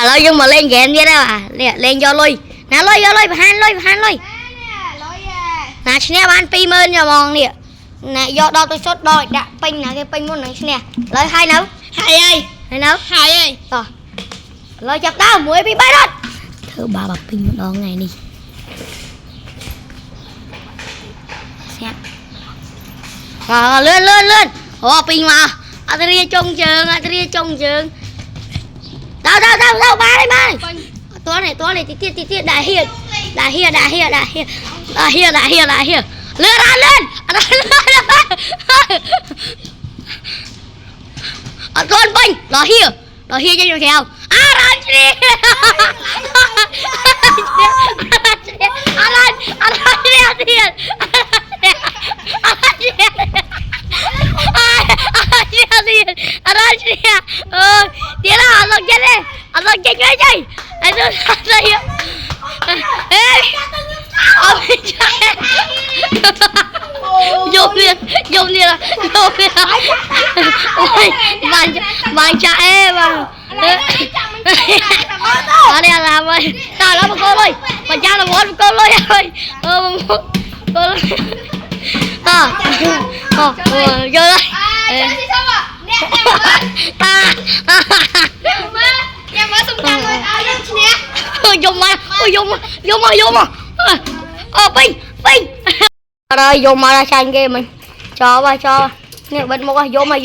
lo nhưng mà lên game vậy đó à lên do lui nè lui vô lui han lui nè nè ban pi mơn cho mong nè nè do đo tôi sốt đo đã pin nè cái pin muốn này nè lấy hai nấu hai ơi rồi lấy chập đau mũi bị bay đó thử bà bạc pin một đo ngày đi xem lên ồ pin mà Adria trong trường đâu ba đây toán này tiết đại hiền lên toán binh đó hiền cho nhau theo dia lah Allah jadi aduh saya Dùng đi là bạn cha em mà ở đây làm ơi tao nó một cô ơi mà cha là một cô ơi ơi cô vô đây dùng mà pin rồi dùng mà ra sang game mình cho nè bên một vô mà